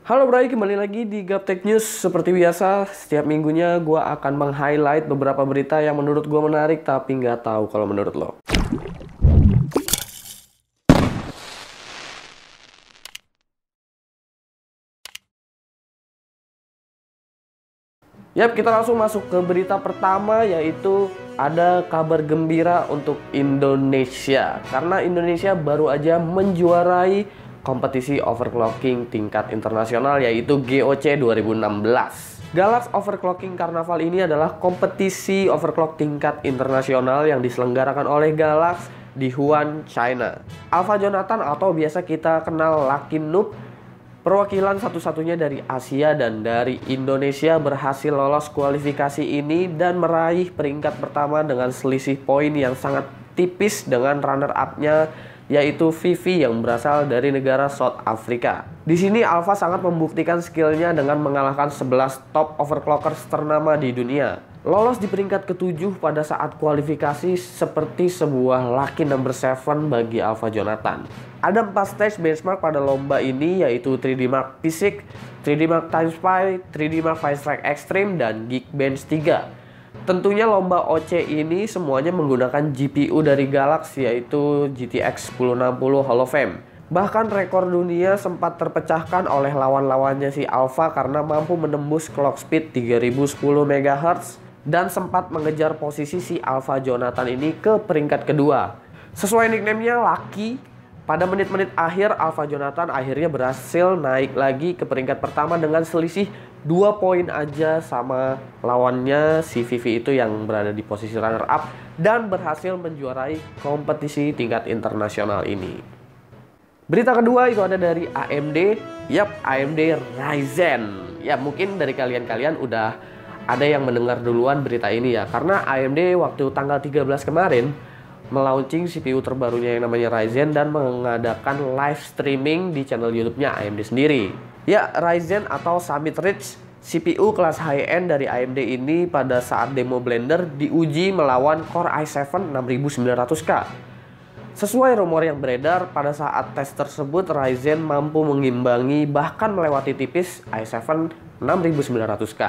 Halo Bray, kembali lagi di Gaptek News. Seperti biasa, setiap minggunya gue akan meng-highlight beberapa berita yang menurut gue menarik, tapi nggak tahu kalau menurut lo. Yap, kita langsung masuk ke berita pertama, yaitu ada kabar gembira untuk Indonesia. Karena Indonesia baru aja menjuarai kompetisi overclocking tingkat internasional, yaitu GOC 2016. Galax Overclocking Carnaval ini adalah kompetisi overclock tingkat internasional yang diselenggarakan oleh Galax di Wuhan, China. Alpha Jonathan atau biasa kita kenal Lucky Noob, perwakilan satu-satunya dari Asia dan dari Indonesia, berhasil lolos kualifikasi ini dan meraih peringkat pertama dengan selisih poin yang sangat tipis dengan runner-up-nya, yaitu Vivi yang berasal dari negara South Africa. Di sini Alpha sangat membuktikan skillnya dengan mengalahkan 11 top overclockers ternama di dunia. Lolos di peringkat ke-7 pada saat kualifikasi seperti sebuah lucky number 7 bagi Alpha Jonathan. Ada 4 stage benchmark pada lomba ini, yaitu 3D Mark Physics, 3D Mark Times Pi, 3D Mark Fine Strike Extreme, dan Geekbench 3. Tentunya lomba OC ini semuanya menggunakan GPU dari Galax, yaitu GTX 1060 Hall of Fame. Bahkan rekor dunia sempat terpecahkan oleh lawan-lawannya si Alpha karena mampu menembus clock speed 3010 MHz dan sempat mengejar posisi si Alpha Jonathan ini ke peringkat kedua. Sesuai nickname-nya Lucky, pada menit-menit akhir Alpha Jonathan akhirnya berhasil naik lagi ke peringkat pertama dengan selisih 2 poin aja sama lawannya si Vivi itu yang berada di posisi runner up dan berhasil menjuarai kompetisi tingkat internasional ini. Berita kedua itu ada dari AMD. Yap, AMD Ryzen. Ya, mungkin dari kalian udah ada yang mendengar duluan berita ini ya, karena AMD waktu tanggal 13 kemarin melaunching CPU terbarunya yang namanya Ryzen dan mengadakan live streaming di channel YouTube-nya AMD sendiri. Ya, Ryzen atau Summit Ridge, CPU kelas high-end dari AMD ini pada saat demo Blender diuji melawan Core i7 6900K. Sesuai rumor yang beredar, pada saat tes tersebut Ryzen mampu mengimbangi bahkan melewati tipis i7 6900K.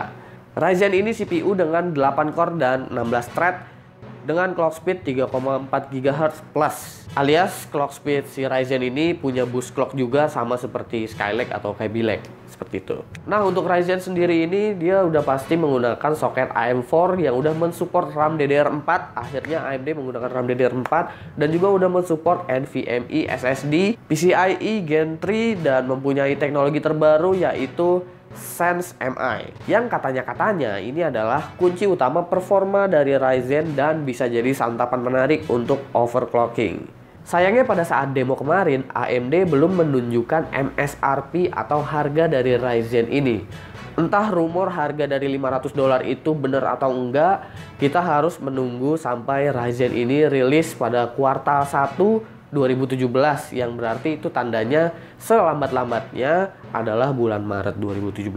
Ryzen ini CPU dengan 8 core dan 16 thread dengan clock speed 3,4 GHz plus, alias clock speed si Ryzen ini punya boost clock juga sama seperti Skylake atau Kaby Lake, seperti itu. Nah, untuk Ryzen sendiri ini dia udah pasti menggunakan soket AM4 yang udah mensupport RAM DDR4. Akhirnya AMD menggunakan RAM DDR4 dan juga udah mensupport NVMe SSD, PCIe Gen 3 dan mempunyai teknologi terbaru yaitu Sense MI, yang katanya ini adalah kunci utama performa dari Ryzen dan bisa jadi santapan menarik untuk overclocking. Sayangnya pada saat demo kemarin AMD belum menunjukkan MSRP atau harga dari Ryzen ini. Entah rumor harga dari $500 itu benar atau enggak, kita harus menunggu sampai Ryzen ini rilis pada kuartal 1 2017, yang berarti itu tandanya selambat-lambatnya adalah bulan Maret 2017.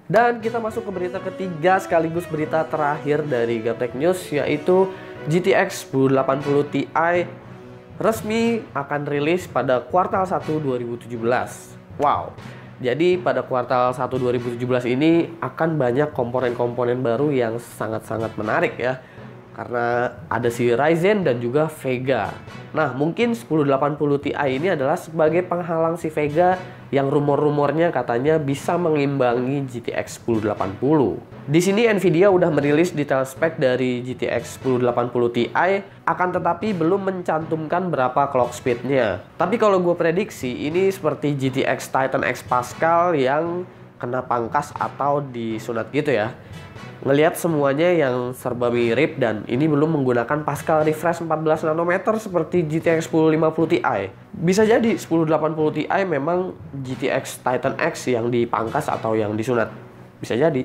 Dan kita masuk ke berita ketiga sekaligus berita terakhir dari Gaptek News, yaitu GTX 1080 Ti resmi akan rilis pada kuartal 1 2017. Wow. Jadi pada kuartal 1 2017 ini akan banyak komponen-komponen baru yang sangat-sangat menarik ya. Karena ada si Ryzen dan juga Vega. Nah, mungkin 1080 Ti ini adalah sebagai penghalang si Vega yang rumor-rumornya katanya bisa mengimbangi GTX 1080. Di sini Nvidia udah merilis detail spek dari GTX 1080 Ti, akan tetapi belum mencantumkan berapa clock speednya. Tapi kalau gue prediksi ini seperti GTX Titan X Pascal yang kena pangkas atau disunat gitu ya. Ngelihat semuanya yang serba mirip dan ini belum menggunakan Pascal refresh 14 nanometer seperti GTX 1050 Ti. Bisa jadi 1080 Ti memang GTX Titan X yang dipangkas atau yang disunat. Bisa jadi.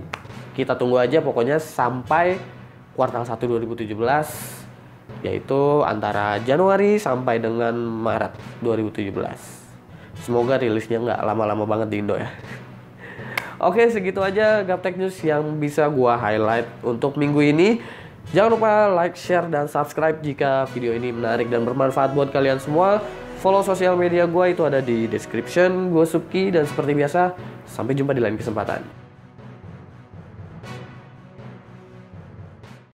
Kita tunggu aja pokoknya sampai kuartal 1 2017, yaitu antara Januari sampai dengan Maret 2017. Semoga rilisnya nggak lama-lama banget di Indo ya. Oke, segitu aja Gaptek News yang bisa gua highlight untuk minggu ini. Jangan lupa like, share, dan subscribe jika video ini menarik dan bermanfaat buat kalian semua. Follow sosial media gue, itu ada di description. Gue Suki, dan seperti biasa, sampai jumpa di lain kesempatan.